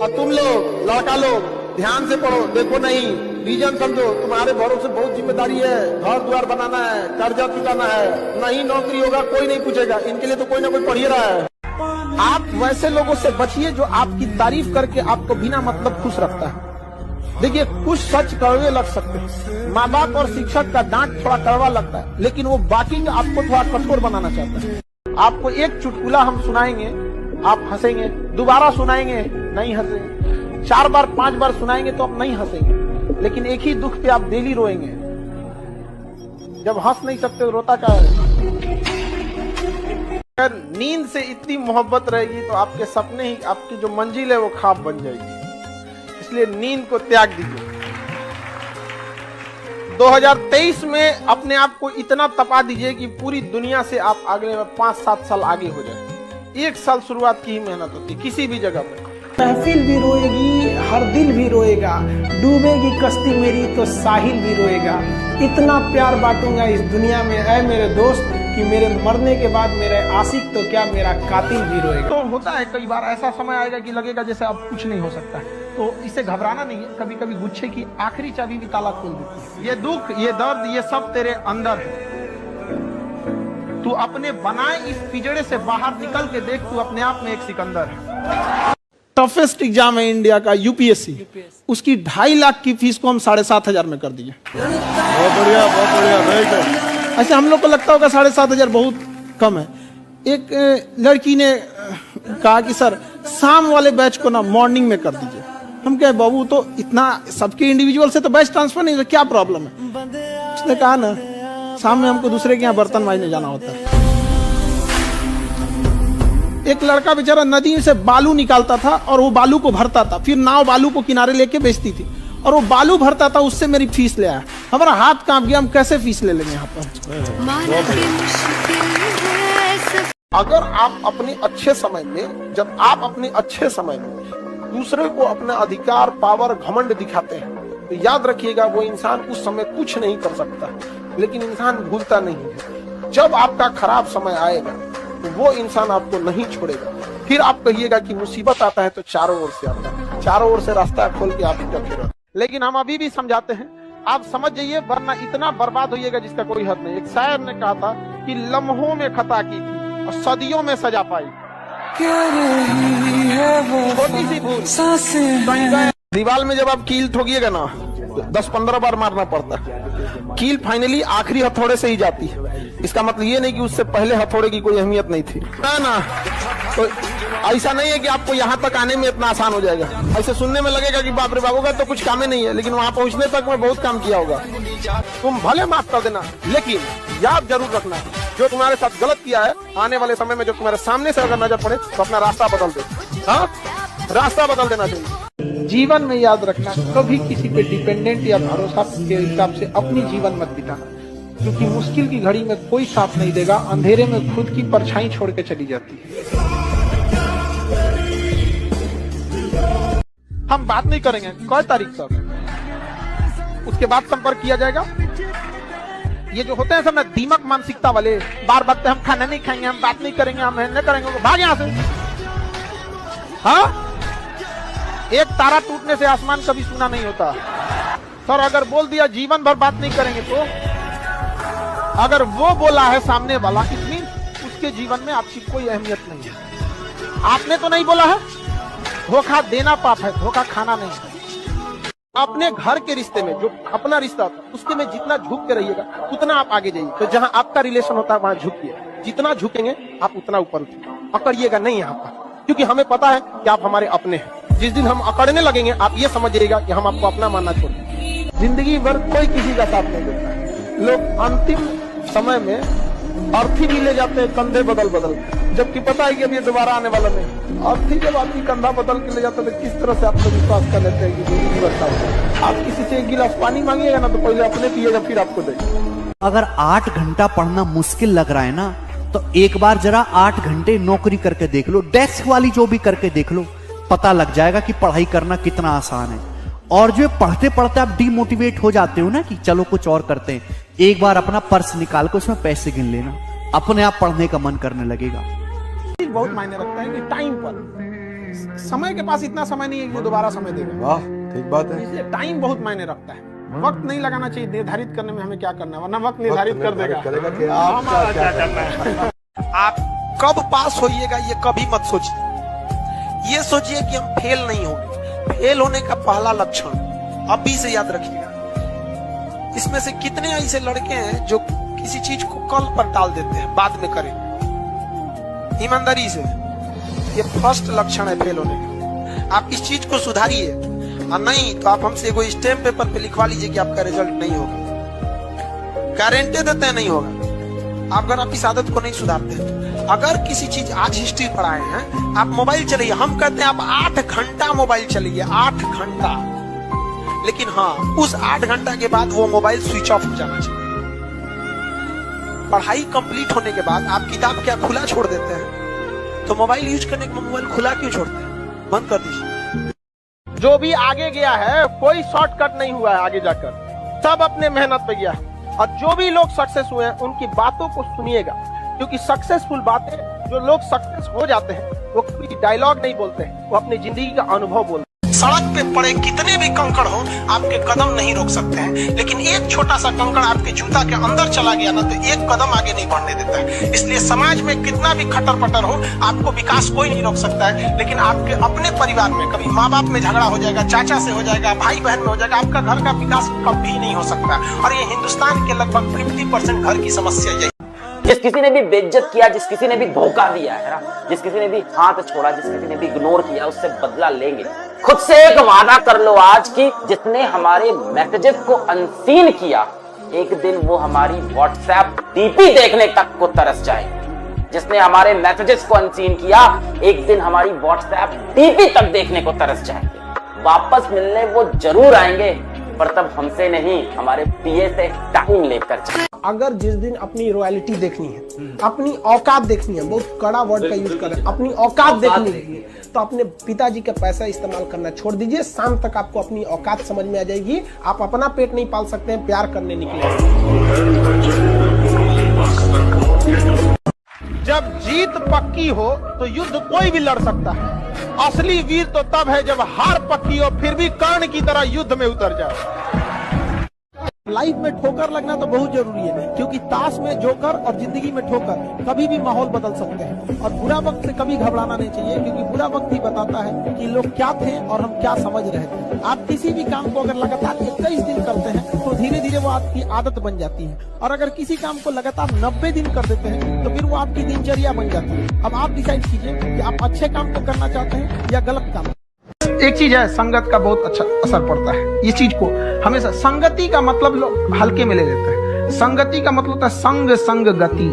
और तुम लोग लड़का लोग ध्यान से पढ़ो, देखो नहीं रीजन समझो, तुम्हारे भरोसे बहुत जिम्मेदारी है, घर द्वार बनाना है, कर्जा चुकाना है, नहीं नौकरी होगा कोई नहीं पूछेगा, इनके लिए तो कोई ना कोई पढ़ ही रहा है। आप वैसे लोगों से बचिए जो आपकी तारीफ करके आपको बिना मतलब खुश रखता है। देखिए कुछ सच कड़वे लग सकते हैं, माँ बाप और शिक्षक का डांट थोड़ा कड़वा लगता है, लेकिन वो बाकी का आपको थोड़ा कठोर बनाना चाहता है। आपको एक चुटकुला हम सुनाएंगे, आप हंसेंगे, दोबारा सुनाएंगे नहीं हंसेंगे, 4 बार 5 बार सुनाएंगे तो आप नहीं हंसेंगे, लेकिन एक ही दुख पे आप डेली रोएंगे। जब हंस नहीं सकते तो रोता क्या है? अगर नींद से इतनी मोहब्बत रहेगी तो आपके सपने ही, आपकी जो मंजिल है वो ख्वाब बन जाएगी। इसलिए नींद को त्याग दीजिए। 2023 में अपने आप को इतना तपा दीजिए कि पूरी दुनिया से आप अगले 5-7 साल आगे हो जाए। 1 साल शुरुआत की ही मेहनत होती है किसी भी जगह पे। महफिल भी रोएगी, हर दिल भी रोएगा, डूबेगी कश्ती मेरी तो साहिल भी रोएगा। इतना प्यार बांटूंगा इस दुनिया में ऐ मेरे दोस्त कि मेरे मरने के बाद मेरे आशिक तो क्या मेरा कातिल भी रोएगा। तो होता है कई बार ऐसा समय आएगा कि लगेगा जैसे अब कुछ नहीं हो सकता है, तो इससे घबराना नहीं है। कभी कभी गुच्छे की आखिरी चाबी भी ताला खोल देती है। ये दुख, ये दर्द, ये सब तेरे अंदर है। तू अपने बनाए इस पिंजड़े से बाहर निकल के देख, तू अपने आप में एक सिकंदर है। टफेस्ट एग्जाम है इंडिया का यूपीएससी, उसकी 2.5 लाख की फीस को हम 7,500 में कर दिए। बहुत बढ़िया, बहुत बढ़िया। ऐसे हम लोग को लगता होगा 7,500 बहुत कम है। एक लड़की ने कहा कि सर शाम वाले बैच को ना मॉर्निंग में कर दीजिए। हम कहे बाबू तो इतना सबके इंडिविजुअल से तो बैच ट्रांसफर नहीं, तो क्या प्रॉब्लम है? उसने कहा ना शाम में हमको दूसरे के यहाँ बर्तन मांजने जाना होता है। एक लड़का बेचारा नदी से बालू निकालता था और वो बालू को भरता था, फिर नाव बालू को किनारे लेके बेचती थी और वो बालू भरता था, उससे मेरी फीस ले आया। हमारा हाथ कांप गया, हम कैसे फीस ले लेंगे यहाँ पर? अगर आप अपने अच्छे समय में, जब आप अपने अच्छे समय में दूसरे को अपना अधिकार, पावर, घमंड दिखाते हैं तो याद रखिएगा वो इंसान उस समय कुछ नहीं कर सकता, लेकिन इंसान भूलता नहीं है। जब आपका खराब समय आएगा तो वो इंसान आपको नहीं छोड़ेगा। फिर आप कहिएगा कि मुसीबत आता है तो चारों ओर से आता है, चारों ओर से रास्ता खोल के आप फिर। लेकिन हम अभी भी समझाते हैं, आप समझ जाइए वरना इतना बर्बाद होइएगा जिसका कोई हद नहीं। एक शायर ने कहा था कि लम्हों में खता की थी और सदियों में सजा पाई। छोटी सी भूल, दीवार में जब आप कील ठोकिएगा ना 10-15 बार मारना पड़ता है। कील फाइनली आखिरी हथौड़े से ही जाती है। इसका मतलब ये नहीं कि उससे पहले हथौड़े की कोई अहमियत नहीं थी ना। तो ऐसा नहीं है कि आपको यहाँ तक आने में इतना आसान हो जाएगा। ऐसे सुनने में लगेगा कि बाप रे बाप होगा तो कुछ काम ही नहीं है, लेकिन वहाँ पहुँचने तक मैं बहुत काम किया होगा। तुम भले माफ कर देना, लेकिन याद जरूर रखना जो तुम्हारे साथ गलत किया है, आने वाले समय में जो तुम्हारे सामने से अगर नजर पड़े तो अपना रास्ता बदल दो। हाँ, रास्ता बदल देना चाहिए। जीवन में याद रखना, कभी किसी पे डिपेंडेंट या भरोसा के हिसाब से अपनी जीवन मत बिताना, क्योंकि मुश्किल की घड़ी में कोई साथ नहीं देगा, अंधेरे में खुद की परछाई छोड़ के चली जाती है। हम बात नहीं करेंगे कोई तारीख तक, उसके बाद संपर्क किया जाएगा। ये जो होते हैं सब ना दीमक मानसिकता वाले, बार बार हम खाना नहीं खाएंगे, हम बात नहीं करेंगे, हम नहीं करेंगे, भाग यहाँ से। हाँ, एक तारा टूटने से आसमान कभी सुना नहीं होता। सर अगर बोल दिया जीवन भर बात नहीं करेंगे, तो अगर वो बोला है सामने वाला, इट मीन उसके जीवन में आपकी कोई अहमियत नहीं है। आपने तो नहीं बोला है। धोखा देना पाप है, धोखा खाना नहीं है। अपने घर के रिश्ते में जो अपना रिश्ता था उसके में जितना झुक के रहिएगा उतना आप आगे जाइए। तो जहां आपका रिलेशन होता है वहां झुकिए, जितना झुकेंगे आप उतना ऊपर उठिए, अकड़िएगा नहीं यहाँ पर, क्योंकि हमें पता है कि आप हमारे अपने हैं। जिस दिन हम अकड़ने लगेंगे आप ये समझिएगा कि हम आपको अपना मानना छोड़ देंगे। जिंदगी भर कोई किसी का साथ नहीं देता। लोग अंतिम समय में अर्थी भी ले जाते हैं कंधे बदल बदल, जबकि पता है कि अब ये दोबारा आने वाला नहीं। अर्थी जब आदमी कंधा बदल के ले जाता है तो किस तरह से आप लोग विश्वास कर लेते हैं कि जिंदगी बदलता। आप किसी से 1 गिलास पानी मांगिएगा ना तो पहले अपने पिएगा फिर आपको देगा। अगर 8 घंटा पढ़ना मुश्किल लग रहा है ना, तो एक बार जरा 8 घंटे नौकरी करके देख लो, डेस्क वाली जो भी करके देख लो, पता लग जाएगा कि पढ़ाई करना कितना आसान है। और जो पढ़ते पढ़ते आप डिमोटिवेट हो जाते हो ना कि चलो कुछ और करते हैं, एक बार अपना पर्स निकाल कर उसमें पैसे गिन लेना, अपने आप पढ़ने का मन करने लगेगा। बहुत मायने रखता है कि टाइम पर समय के पास इतना समय नहीं है कि वो दोबारा समय देगा। वाह, ठीक बात है। इसलिए टाइम बहुत मायने रखता है। वक्त नहीं लगाना चाहिए निर्धारित करने में हमें क्या करना है, वरना वक्त निर्धारित कर देगा कि आपका क्या करना है। आप कब पास होइएगा ये कभी मत सोचिए। ये सोचिए कि हम फेल नहीं होंगे। फेल होने का पहला लक्षण अभी से याद रखिएगा। इसमें से कितने ऐसे लड़के हैं जो किसी चीज को कल पर टाल देते हैं, बाद में करें। ईमानदारी से, ये फर्स्ट लक्षण है फेल होने का। आप इस चीज को सुधारिए, और नहीं तो आप हमसे कोई स्टैम्प पेपर पे लिखवा लीजिए कि आपका रिजल्ट नहीं होगा। गारंटी देते हैं नहीं होगा। आप अगर आप इस आदत को नहीं सुधारते हैं तो अगर किसी चीज आज हिस्ट्री पढ़ाए हैं, आप मोबाइल चलाइए। हम कहते हैं आप 8 घंटा मोबाइल चलाइए, 8 घंटा। लेकिन हाँ, उस 8 घंटा के बाद वो मोबाइल स्विच ऑफ हो जाना चाहिए। पढ़ाई कंप्लीट होने के बाद आप किताब क्या खुला छोड़ देते हैं, तो मोबाइल यूज करने के मोबाइल खुला क्यों छोड़ते हैं? बंद कर दीजिए। जो भी आगे गया है कोई शॉर्टकट नहीं हुआ है आगे जाकर, सब अपने मेहनत पे गया है। और जो भी लोग सक्सेस हुए हैं उनकी बातों को सुनिएगा, क्योंकि सक्सेसफुल बातें, जो लोग सक्सेस हो जाते हैं वो कोई डायलॉग नहीं बोलते हैं, वो अपनी जिंदगी का अनुभव बोलते हैं। सड़क पे पड़े कितने भी कंकड़ हो, आपके कदम नहीं रोक सकते हैं, लेकिन एक छोटा सा कंकड़ आपके जूता के अंदर चला गया ना, तो एक कदम आगे नहीं बढ़ने देता है। इसलिए समाज में कितना भी खटर पटर हो, आपको विकास कोई नहीं रोक सकता है। लेकिन आपके अपने परिवार में कभी माँ बाप में झगड़ा हो जाएगा, चाचा से हो जाएगा, भाई बहन में हो जाएगा, आपका घर का विकास कभी नहीं हो सकता। और ये हिंदुस्तान के लगभग 50% घर की समस्या यही। जिस किसी ने भी बेइज्जत किया, जिस किसी ने भी धोखा दिया है ना, जिस किसी ने भी हाथ छोड़ा, जिस किसी ने भी इग्नोर किया, उससे बदला लेंगे। खुद से एक वादा कर लो आज की, जिसने हमारे मैसेजेस को अनसीन किया, एक दिन वो हमारी व्हाट्सएप डीपी देखने तक को तरस जाएंगे। जिसने हमारे मैसेजेस को अनसीन किया, एक दिन हमारी व्हाट्सएप डीपी तक देखने को तरस जाएंगे। वापस मिलने वो जरूर आएंगे, पर तब हमसे नहीं, हमारे पीए से टाइम लेकर जाएंगे। अगर जिस दिन अपनी रॉयल्टी देखनी है, अपनी औकात देखनी है, बहुत कड़ा वर्ड का यूज कर रहे हैं, अपनी औकात देखनी है, तो अपने पिताजी का पैसा इस्तेमाल करना छोड़ दीजिए। शाम तक आपको अपनी औकात समझ में आ जाएगी। आप अपना पेट नहीं पाल सकते हैं, प्यार करने निकले। जब जीत पक्की हो तो युद्ध कोई भी लड़ सकता है। असली वीर तो तब है जब हार पक्की हो, फिर भी कर्ण की तरह युद्ध में उतर जाए। लाइफ में ठोकर लगना तो बहुत जरूरी है, क्योंकि ताश में जोकर और जिंदगी में ठोकर कभी भी माहौल बदल सकते हैं। और बुरा वक्त से कभी घबराना नहीं चाहिए, क्योंकि बुरा वक्त ही बताता है कि लोग क्या थे और हम क्या समझ रहे थे। आप किसी भी काम को अगर लगातार 21 दिन करते हैं तो धीरे धीरे वो आपकी आदत बन जाती है। और अगर किसी काम को लगातार 90 दिन कर देते हैं तो फिर वो आपकी दिनचर्या बन जाती है। अब आप डिसाइड कीजिए कि आप अच्छे काम को करना चाहते हैं या गलत काम। एक चीज है, संगत का बहुत अच्छा असर पड़ता है। ये चीज को हमेशा, संगति का मतलब लोग हल्के में ले लेते हैं। संगति का मतलब होता है संग संग गति।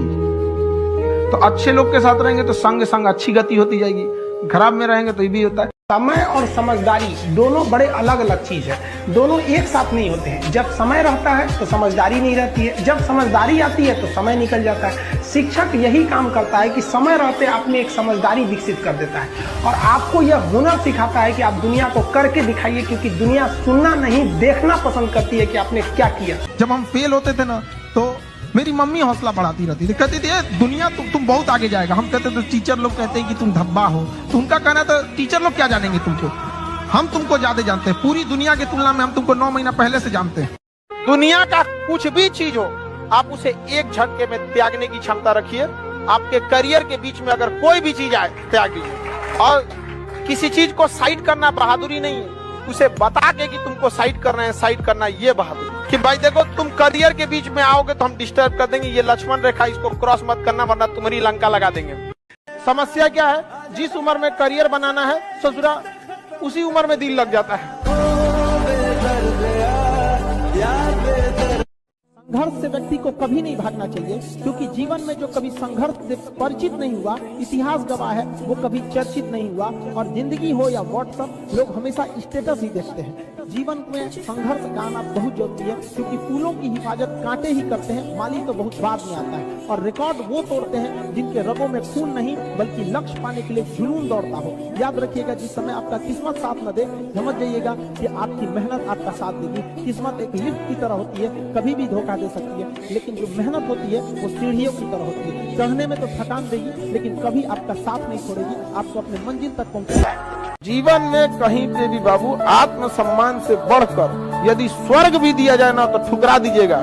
तो अच्छे लोग के साथ रहेंगे तो संग संग अच्छी गति होती जाएगी, खराब में रहेंगे तो ये भी होता है। समय और समझदारी दोनों बड़े अलग अलग चीज है, दोनों एक साथ नहीं होते हैं। जब समय रहता है तो समझदारी नहीं रहती है, जब समझदारी आती है तो समय निकल जाता है। शिक्षक यही काम करता है कि समय रहते आप में एक समझदारी विकसित कर देता है और आपको यह हुनर सिखाता है कि आप दुनिया को करके दिखाइए, क्योंकि दुनिया सुनना नहीं देखना पसंद करती है कि आपने क्या किया। जब हम फेल होते थे ना, तो मेरी मम्मी हौसला बढ़ाती रहती थी, कहती थी दुनिया तुम बहुत आगे जाएगा। हम कहते थे, टीचर लोग कहते हैं कि तुम धब्बा हो। तो उनका कहना था, टीचर लोग क्या जानेंगे तुमको, हम तुमको ज्यादा जानते हैं। पूरी दुनिया की तुलना में हम तुमको 9 महीना पहले से जानते हैं। दुनिया का कुछ भी चीज हो, आप उसे एक झटके में त्यागने की क्षमता रखिए। आपके करियर के बीच में अगर कोई भी चीज आए, त्याग दीजिए। और किसी चीज को साइड करना बहादुरी नहीं है, उसे बता के कि तुमको साइड करना है, साइड करना है, ये बहादुरी। कि भाई देखो, तुम करियर के बीच में आओगे तो हम डिस्टर्ब कर देंगे, ये लक्ष्मण रेखा, इसको क्रॉस मत करना वरना तुम्हारी लंका लगा देंगे। समस्या क्या है, जिस उम्र में करियर बनाना है ससुरा, उसी उम्र में दिल लग जाता है। संघर्ष से व्यक्ति को कभी नहीं भागना चाहिए, क्योंकि जीवन में जो कभी संघर्ष से परिचित नहीं हुआ, इतिहास गवाह है, वो कभी चर्चित नहीं हुआ। और जिंदगी हो या व्हाट्सएप, लोग हमेशा स्टेटस ही देखते हैं। जीवन में संघर्ष का आना बहुत जरूरी है, क्योंकि फूलों की हिफाजत कांटे ही करते हैं, माली तो बहुत बाद में आता है। और रिकॉर्ड वो तोड़ते हैं जिनके रगों में खून नहीं बल्कि लक्ष्य पाने के लिए जुनून दौड़ता हो। याद रखिएगा, जिस समय आपका किस्मत साथ न दे, समझ जाइएगा कि आपकी मेहनत आपका साथ देगी। किस्मत एक लिफ्ट की तरह होती है, कभी भी धोखा दे सकती है, लेकिन जो मेहनत होती है वो सीढ़ियों की तरह होती है। चढ़ने में तो थकान देगी, लेकिन कभी आपका साथ नहीं छोड़ेगी, आपको अपने मंजिल तक पहुंचाएगी। जीवन में कहीं पे भी बाबू आत्मसम्मान से बढ़कर यदि स्वर्ग भी दिया जाए ना तो ठुकरा दीजिएगा।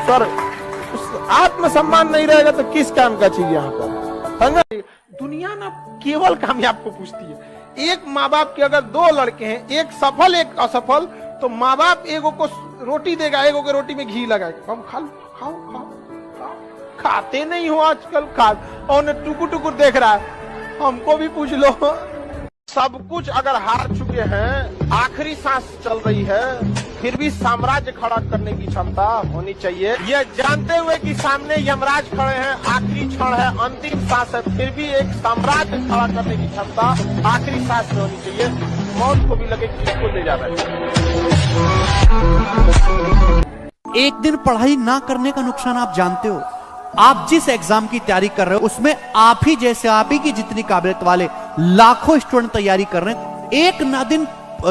सर आत्मसम्मान नहीं रहेगा तो किस काम का चाहिए यहाँ पर? समझा? दुनिया ना केवल कामयाब को पूछती है। एक माँ बाप के अगर दो लड़के हैं, एक सफल एक असफल, तो माँ बाप एगो को रोटी देगा, एगो के रोटी में घी लगाएगा, हम खाओ खाओ खाओ खाओ। खाते नहीं हो आजकल, खा और टुकुर टुकुर देख रहा है। हमको भी पूछ लो। सब कुछ अगर हार चुके हैं, आखिरी सांस चल रही है, फिर भी साम्राज्य खड़ा करने की क्षमता होनी चाहिए। ये जानते हुए कि सामने यमराज खड़े हैं, आखिरी क्षण है, अंतिम सांस है, फिर भी एक साम्राज्य खड़ा करने की क्षमता आखिरी सांस में होनी चाहिए। मौत को भी लगे कि इसको ले जा रहा है। एक दिन पढ़ाई ना करने का नुकसान आप जानते हो। आप जिस एग्जाम की तैयारी कर रहे हो उसमें आप ही जैसे, आप ही की जितनी काबिलियत वाले लाखों स्टूडेंट तैयारी कर रहे हैं। एक ना दिन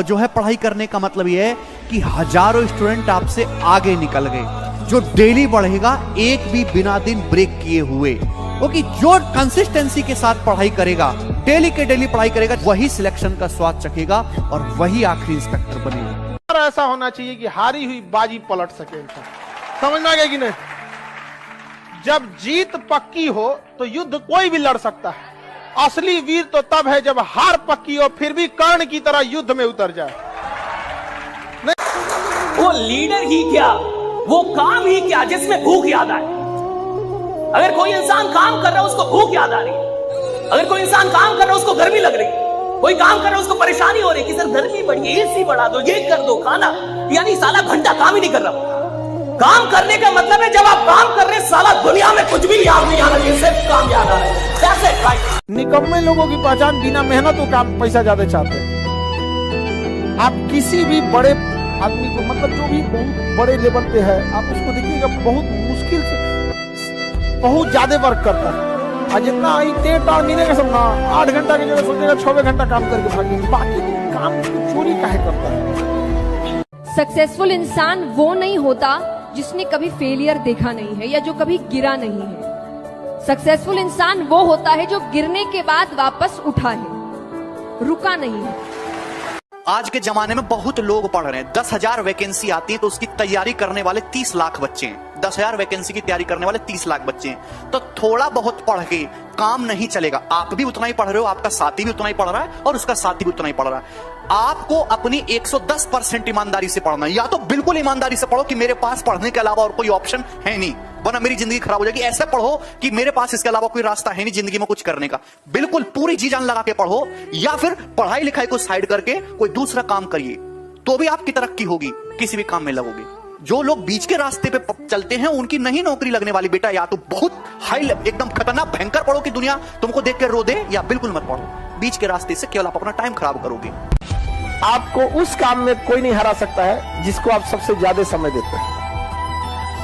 जो है पढ़ाई करने का मतलब यह है कि हजारों स्टूडेंट आपसे आगे निकल गए। जो डेली बढ़ेगा एक भी बिना दिन ब्रेक किए हुए, क्योंकि जो कंसिस्टेंसी के साथ पढ़ाई करेगा, डेली के डेली पढ़ाई करेगा, वही सिलेक्शन का स्वाद चखेगा और वही आखिरी इंस्पेक्टर बनेगा। ऐसा होना चाहिए कि हारी हुई बाजी पलट सके। समझ में आ गया कि नहीं? जब जीत पक्की हो तो युद्ध कोई भी लड़ सकता है। असली वीर तो तब है जब हार पक्की हो फिर भी कर्ण की तरह युद्ध में उतर जाए। वो लीडर ही क्या, वो काम ही क्या जिसमें भूख याद आए। अगर कोई इंसान काम कर रहा है उसको भूख याद आ रही है, अगर कोई इंसान काम कर रहा है उसको गर्मी लग रही है, कोई काम कर रहा है उसको परेशानी हो रही है कि सर गर्मी बढ़ी है, एसी बढ़ा दो, ये कर दो, खाना, यानी साला घंटा काम ही नहीं कर रहा। काम करने का मतलब है जब आप काम कर रहे हैं साला दुनिया में कुछ भी याद नहीं आ रहा है, सिर्फ काम याद आ रहा है। That's it, right? निकम्मे लोगों की पहचान बिना मेहनत और काम पैसा ज्यादा चाहते हैं। आप किसी भी बड़े आदमी को, मतलब जो भी बहुत बड़े लेवल पे है, आप उसको देखिएगा बहुत मुश्किल से बहुत ज्यादा वर्क करता है। और जितना टेढ़ मिलेगा सब ना 8 घंटा की जगह सोचेगा 6 घंटा काम करके भागेंगे, बाकी काम चोरी काहे करता है। सक्सेसफुल इंसान वो नहीं होता जिसने कभी फेलियर देखा नहीं है या जो कभी गिरा नहीं है। सक्सेसफुल इंसान वो होता है जो गिरने के बाद वापस उठा है, रुका नहीं है। आज के जमाने में बहुत लोग पढ़ रहे हैं। 10,000 वैकेंसी आती है तो उसकी तैयारी करने वाले 30 लाख बच्चे हैं। 10,000 वैकेंसी की तैयारी करने वाले 30 लाख बच्चे हैं। तो थोड़ा बहुत पढ़ के काम नहीं चलेगा। आप भी उतना ही पढ़ रहे हो, आपका साथी भी उतना ही पढ़ रहा है और उसका साथी भी उतना ही पढ़ रहा है। आपको अपनी 110% ईमानदारी से पढ़ना है। या तो बिल्कुल ईमानदारी से पढ़ो कि मेरे पास पढ़ने के अलावा और कोई ऑप्शन है नहीं, वरना मेरी जिंदगी खराब हो जाएगी। ऐसा पढ़ो कि मेरे पास इसके अलावा कोई रास्ता है नहीं जिंदगी में कुछ करने का। बिल्कुल पूरी जी जान लगा के पढ़ो, या फिर पढ़ाई लिखाई को साइड करके कोई दूसरा काम करिए, तो भी आपकी तरक्की होगी, किसी भी काम में लगोगे। जो लोग बीच के रास्ते पे चलते हैं उनकी नहीं नौकरी लगने वाली। बेटा या तो बहुत हाई एकदम खतरनाक भयंकर पढ़ो कि दुनिया तुमको देख के रो दे, या बिल्कुल मत पढ़ो। बीच के रास्ते से केवल आप अपना टाइम खराब करोगे। आपको उस काम में कोई नहीं हरा सकता है जिसको आप सबसे ज्यादा समय देते हैं।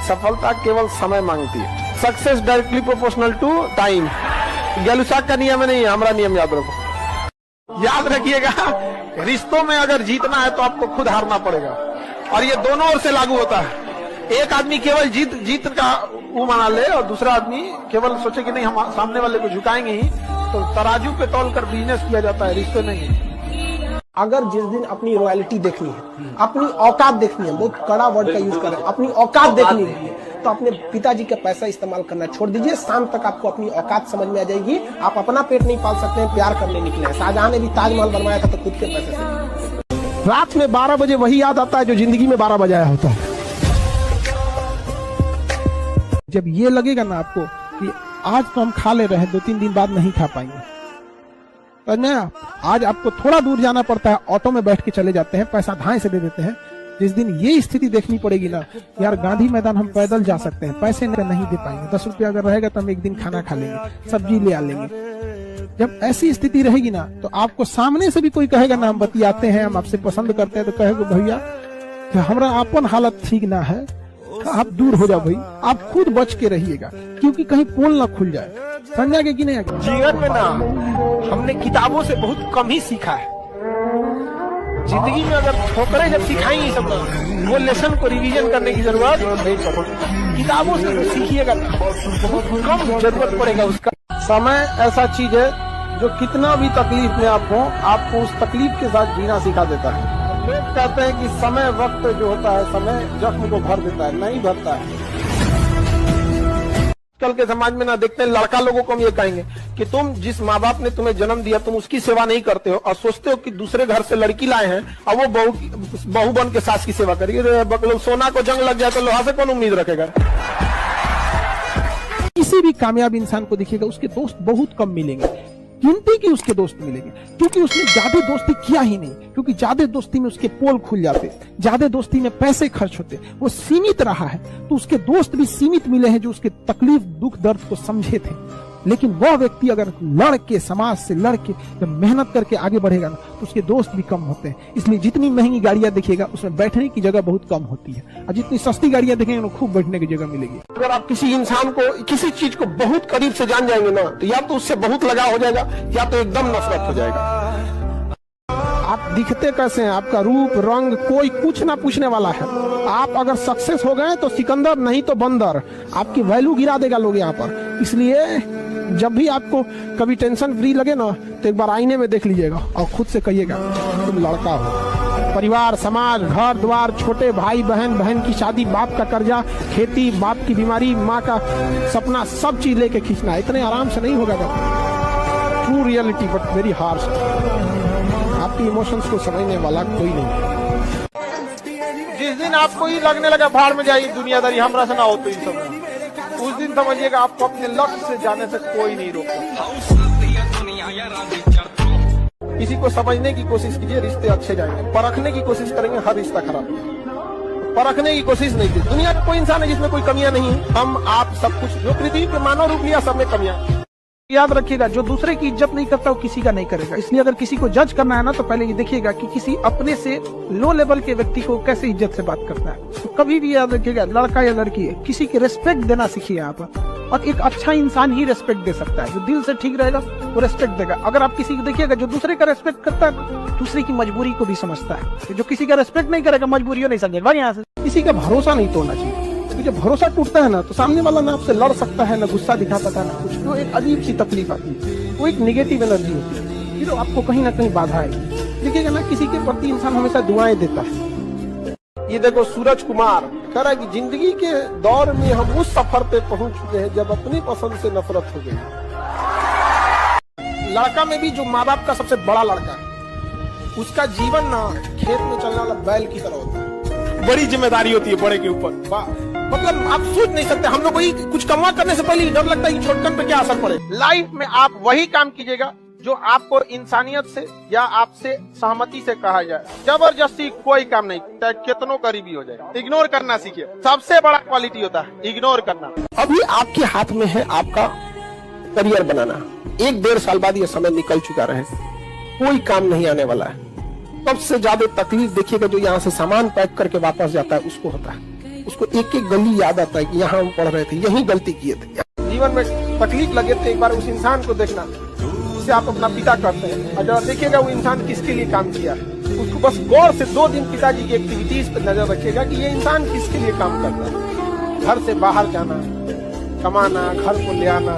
सफलता केवल समय मांगती है। Success directly proportional to time. Gay Lussac का नियम नहीं है, हमारा नियम याद रखो। याद रखिएगा, रिश्तों में अगर जीतना है तो आपको खुद हारना पड़ेगा, और ये दोनों ओर से लागू होता है। एक आदमी केवल जीत का वो मना ले और दूसरा आदमी केवल सोचे कि नहीं हम सामने वाले को झुकाएंगे ही, तो तराजू पे तौल कर बिजनेस किया जाता है, रिश्ते नहीं। अगर जिस दिन अपनी रॉयल्टी देखनी है, अपनी औकात देखनी है, बहुत कड़ा वर्ड का यूज कर रहे हैं, अपनी औकात देखनी है, तो अपने पिताजी का पैसा इस्तेमाल करना छोड़ दीजिए। शाम तक आपको अपनी औकात समझ में आ जाएगी। आप अपना पेट नहीं पाल सकते हैं, प्यार करने निकले हैं। शाहजहां ने भी ताजमहल बनवाया था तो खुद के पैसे से। रात में 12 बजे वही याद आता है जो जिंदगी में 12 बजाया होता है। जब ये लगेगा ना आपको कि आज तो हम खा ले रहे हैं, 2-3 दिन बाद नहीं खा पाएंगे, आज आपको थोड़ा दूर जाना पड़ता है, ऑटो में बैठ के चले जाते हैं, पैसा धाए से दे देते हैं। जिस दिन ये स्थिति देखनी पड़ेगी ना, यार गांधी मैदान हम पैदल जा सकते हैं, पैसे नहीं दे पाएंगे, 10 रुपया अगर रहेगा तो हम एक दिन खाना खा लेंगे, सब्जी ले आ लेंगे। जब ऐसी स्थिति रहेगी ना, तो आपको सामने से भी कोई कहेगा ना हम बतियाते हैं, हम आपसे पसंद करते हैं, तो कहेगा भैया हमारा अपन हालत ठीक ना है, आप दूर हो जाओ भाई। आप खुद बच के रहिएगा, क्योंकि कहीं पोल ना खुल जाए। समझा कि नहीं? जीवन में ना हमने किताबों से बहुत कम ही सीखा है। जिंदगी में अगर ठोकरें जब सिखाई सब, वो लेसन को रिवीजन करने की जरूरत नहीं पड़ेगी। किताबों से तो सीखिएगा, बहुत कम जरूरत पड़ेगा उसका। समय ऐसा चीज है जो कितना भी तकलीफ में आप हो, आपको उस तकलीफ के साथ जीना सिखा देता है। लोग कहते हैं कि समय वक्त जो होता है, समय जख्म को भर देता है, नहीं भरता है। कल के समाज में ना देखते हैं, लड़का लोगों को हम ये कहेंगे कि तुम जिस माँ बाप ने तुम्हें जन्म दिया, तुम उसकी सेवा नहीं करते हो और सोचते हो कि दूसरे घर से लड़की लाए हैं और वो बहू बन के सास की सेवा करेगी। सोना को जंग लग जाए तो लोहा से कौन उम्मीद रखेगा। किसी भी कामयाब इंसान को देखिएगा, उसके दोस्त बहुत कम मिलेंगे, गिनती के उसके दोस्त मिलेंगे, क्योंकि उसने ज्यादा दोस्ती किया ही नहीं, क्योंकि ज्यादा दोस्ती में उसके पोल खुल जाते, ज्यादा दोस्ती में पैसे खर्च होते, वो सीमित रहा है, तो उसके दोस्त भी सीमित मिले हैं जो उसके तकलीफ दुख दर्द को समझे थे। लेकिन वह व्यक्ति अगर लड़ के, समाज से लड़ के जब मेहनत करके आगे बढ़ेगा ना, तो उसके दोस्त भी कम होते हैं। इसलिए जितनी महंगी गाड़ियां देखिएगा उसमें बैठने की जगह बहुत कम होती है, और जितनी सस्ती गाड़ियां देखेंगे उन्हें खूब बैठने की जगह मिलेगी। अगर आप किसी इंसान को, किसी चीज को बहुत करीब से जान जाएंगे ना, तो या तो उससे बहुत लगाव हो जाएगा या तो एकदम नफरत हो जाएगा। आप दिखते कैसे हैं, आपका रूप रंग कोई कुछ ना पूछने वाला है। आप अगर सक्सेस हो गए तो सिकंदर, नहीं तो बंदर, आपकी वैल्यू गिरा देगा लोग यहाँ पर। इसलिए जब भी आपको कभी टेंशन फ्री लगे ना, तो एक बार आईने में देख लीजिएगा और खुद से कहिएगा तुम लड़का हो। परिवार, समाज, घर द्वार, छोटे भाई बहन, बहन की शादी, बाप का कर्जा, खेती, बाप की बीमारी, माँ का सपना, सब चीज लेके खींचना है। इतने आराम से नहीं होगा। True reality but very harsh. आपकी इमोशंस को समझने वाला कोई नहीं। जिस दिन आपको ही लगने लगा भाड़ में जाइए दुनियादारी हमरा से ना हो, तो सब उस दिन समझिएगा आपको अपने लक्ष्य से जाने से कोई नहीं रोकता। किसी को समझने की कोशिश कीजिए, रिश्ते अच्छे जाएंगे। परखने की कोशिश करेंगे, हर रिश्ता खराब। परखने की कोशिश नहीं की। दुनिया का कोई इंसान है जिसमें कोई कमियां नहीं है। हम आप सब कुछ, जो पृथ्वी पे मानव रूप लिया, सब में कमियां। याद रखिएगा, जो दूसरे की इज्जत नहीं करता वो किसी का नहीं करेगा। इसलिए अगर किसी को जज करना है ना, तो पहले ये देखिएगा कि किसी अपने से लो लेवल के व्यक्ति को कैसे इज्जत से बात करता है। तो कभी भी याद रखिएगा, लड़का या लड़की है, किसी की रेस्पेक्ट देना सीखिए यहाँ पर। और एक अच्छा इंसान ही रेस्पेक्ट दे सकता है, जो दिल से ठीक रहेगा वो रेस्पेक्ट देगा। अगर आप किसी को देखिएगा जो दूसरे का रेस्पेक्ट करता है, दूसरे की मजबूरी को भी समझता है। जो किसी का रेस्पेक्ट नहीं करेगा, मजबूरी नहीं समझेगा। यहाँ से किसी का भरोसा नहीं तोड़ना चाहिए। जब भरोसा टूटता है ना, तो सामने वाला ना आपसे लड़ सकता है, ना गुस्सा दिखा सकता है, ना कुछ। तो एक अजीब सी तकलीफ आती है, वो एक निगेटिव एनर्जी होती है, फिर आपको कहीं ना कहीं बाधा आएगी। देखिएगा ना, किसी के प्रति इंसान हमेशा दुआएं देता है। ये देखो, सूरज कुमार कह रहा है कि जिंदगी के दौर में हम उस सफर पे पहुंच चुके हैं जब अपनी पसंद से नफरत हो गई। लड़का में भी जो माँ बाप का सबसे बड़ा लड़का है, उसका जीवन ना खेत में चलने वाला बैल की तरह होता है। बड़ी जिम्मेदारी होती है बड़े के ऊपर। मतलब आप सोच नहीं सकते, हम लोग को कुछ कमा करने से पहले डर लगता है कि छोटकन पे क्या असर पड़े। लाइफ में आप वही काम कीजिएगा जो आपको इंसानियत से या आपसे सहमति से कहा जाए। जबरदस्ती कोई काम नहीं, चाहे कितनों करीबी हो जाए। इग्नोर करना सीखिए, सबसे बड़ा क्वालिटी होता है इग्नोर करना। अभी आपके हाथ में है आपका करियर बनाना। 1-1.5 साल बाद ये समय निकल चुका रहे, कोई काम नहीं आने वाला है। सबसे ज्यादा तकलीफ देखिएगा जो यहाँ से सामान पैक करके वापस जाता है, उसको होता है। उसको एक एक गली याद आता है कि यहाँ हम पढ़ रहे थे, यही गलती किए थे। जीवन में तकलीफ लगे थे, एक बार उस इंसान को देखना जिसे आप अपना पिता करते हैं, और जब देखिएगा वो इंसान किसके लिए काम किया। उसको बस गौर से 2 दिन पिताजी की एक्टिविटीज पर नजर रखिएगा कि ये इंसान किसके लिए काम करता है। घर से बाहर जाना, कमाना, घर को ले आना,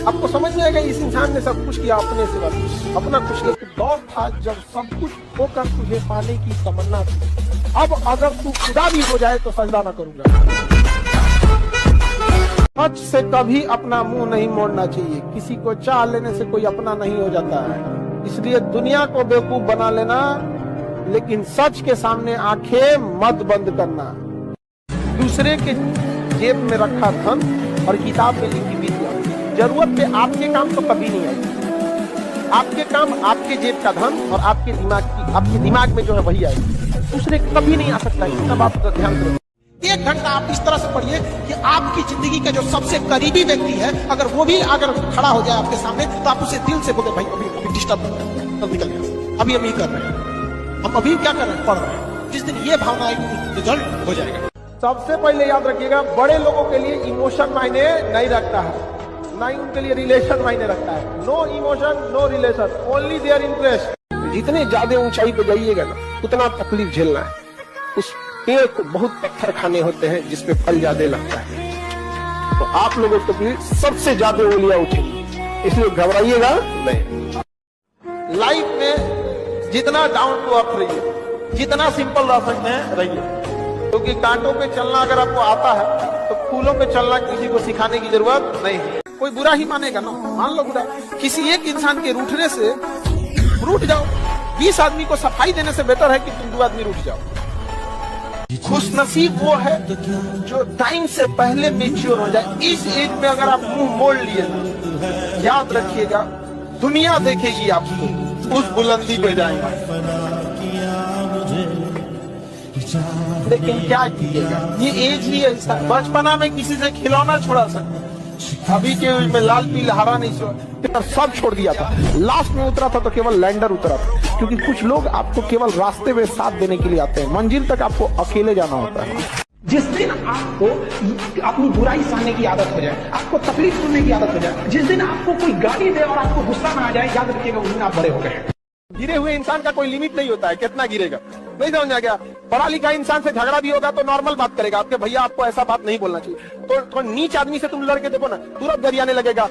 आपको समझ में आएगा इस इंसान ने सब कुछ किया अपने से, बस अपना कुछ नहीं। दौर था जब सब कुछ होकर तुझे पाने की तमन्ना थी। अब अगर तू खुदा भी हो जाए तो सजदा न करूंगा। सच से कभी अपना मुंह नहीं मोड़ना चाहिए। किसी को चाह लेने से कोई अपना नहीं हो जाता है। इसलिए दुनिया को बेवकूफ बना लेना, लेकिन सच के सामने आंखें मत बंद करना। दूसरे के जेब में रखा धन और किताब में लिखी विद्या जरूरत पे आपके काम तो कभी नहीं आएगी। आपके काम आपके जेब का धन और आपके दिमाग में जो है वही आएगी। दूसरे कभी नहीं आ सकता। इतना बात का ध्यान रखो। 1 घंटा आप इस तरह से पढ़िए कि आपकी जिंदगी का जो सबसे करीबी व्यक्ति है, अगर वो भी अगर खड़ा हो जाए आपके सामने, तो आप उसे दिल से बोले भाई अभी डिस्टर्ब तब निकल गया, अभी हम ये कर रहे हैं, हम अभी क्या कर रहे हैं, पढ़ रहे हैं। जिस दिन ये भावना आएगी रिजल्ट हो जाएगा। सबसे पहले याद रखिएगा, बड़े लोगों के लिए इमोशन मायने नहीं रखता है, ना ही उनके लिए रिलेशन मायने रखता है। No emotion no relation, only their interest. जितने ज्यादा ऊंचाई पे जाइएगा ना, उतना तकलीफ झेलना है। उस पेड़ को बहुत पत्थर खाने होते हैं जिसपे फल ज्यादा लगता है। तो आप लोगों को भी सबसे ज्यादा उंगलियां उठेंगी। इसलिए घबराइएगा नहीं। लाइफ में जितना डाउन टू अर्थ रहिए, जितना सिंपल रह सकते हैं रहिए, क्योंकि कांटों पे चलना अगर आपको आता है तो फूलों पे चलना किसी को सिखाने की जरूरत नहीं है। कोई बुरा ही मानेगा ना, मान लो बुरा। किसी एक इंसान के रूठने से रूठ जाओ, 20 आदमी को सफाई देने से बेटर है कि तुम 2 आदमी रूठ जाओ। खुशनसीब वो है जो टाइम से पहले मैच्योर हो जाए। इस एज में अगर आप मुंह मोड़ लिए ना, याद रखिएगा दुनिया देखेगी आपको, उस बुलंदी पे जाएंगे, लेकिन क्या कीजिएगा, ये एज ही ऐसा। बचपना में किसी से खिलौना छोड़ा सकते, अभी के एज में लाल पीला हरा नहीं छोड़ा, सब छोड़ दिया था। लास्ट में उतरा था तो केवल लैंडर उतरा था, क्योंकि कुछ लोग आपको केवल रास्ते में साथ देने के लिए आते हैं, मंजिल तक आपको अकेले जाना होता है। जिस दिन आपको अपनी बुराई सहने की आदत हो जाए, आपको तकलीफ सुनने की आदत हो जाए, जिस दिन आपको कोई गाली दे और आपको गुस्सा ना आ जाए, याद रखिएगा उस दिन आप बड़े हो गए। गिरे हुए इंसान का कोई लिमिट नहीं होता है, कितना गिरेगा नहीं समझ आ गया। पढ़ा लिखा इंसान से झगड़ा भी होगा तो नॉर्मल बात करेगा, आपके भैया आपको ऐसा बात नहीं बोलना चाहिए। तो नीच आदमी से तुम लड़के देखो ना, तुरंत गरियाने लगेगा,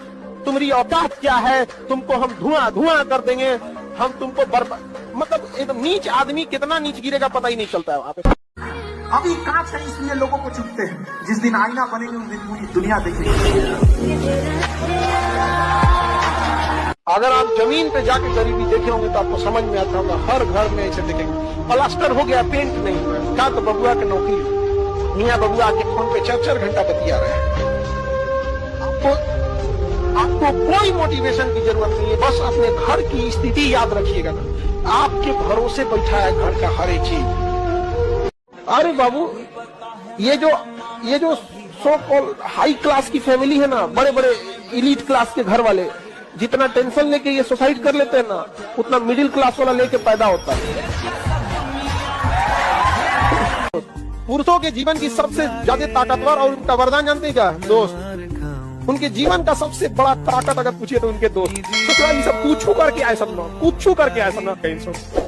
तुम्हारी औकात क्या है, तुमको हम धुआं धुआं कर देंगे, हम तुमको मतलब एक नीच आदमी कितना नीच गिरेगा पता ही नहीं चलता है वहां पे। अभी कांच है इसलिए लोगों को चुपते हैं, जिस दिन आईना बनेंगे उस दिन पूरी दुनिया देखेगी। अगर आप जमीन पे जाके गरीबी देखे होंगे तो आपको समझ में आता होगा, हर घर में ऐसे देखेंगे प्लास्टर हो गया, पेंट नहीं हुआ, क्या तो बबुआ की नौकरी, मियाँ बबुआ के फोन पे 4-4 घंटा बतिया रहे हैं। आपको कोई मोटिवेशन की जरूरत नहीं है, बस अपने घर की स्थिति याद रखिएगा ना, आपके भरोसे बैठा है घर का हर एक चीज। अरे बाबू, ये जो सो कॉल्ड हाई क्लास की फैमिली है ना, बड़े बड़े इलीट क्लास के घर वाले, जितना टेंशन लेके ये सुसाइड कर लेते हैं ना, उतना मिडिल क्लास वाला लेके पैदा होता है। पुरुषों के जीवन की सबसे ज्यादा ताकतवर और उनका वरदान जानते हैं क्या? दोस्त। उनके जीवन का सबसे बड़ा ताकत अगर पूछिए तो उनके दोस्त। तो ये सब पूछू करके आए सब लोग, पूछू करके आए सब लोग कहीं से।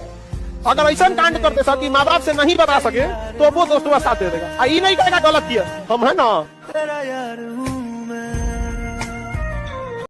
अगर ऐसा कांड करते साथ कि माँ बाप से नहीं बता सके तो वो दोस्तों का साथ दे देगा, ये नहीं कहेगा गलत किया, हम है ना।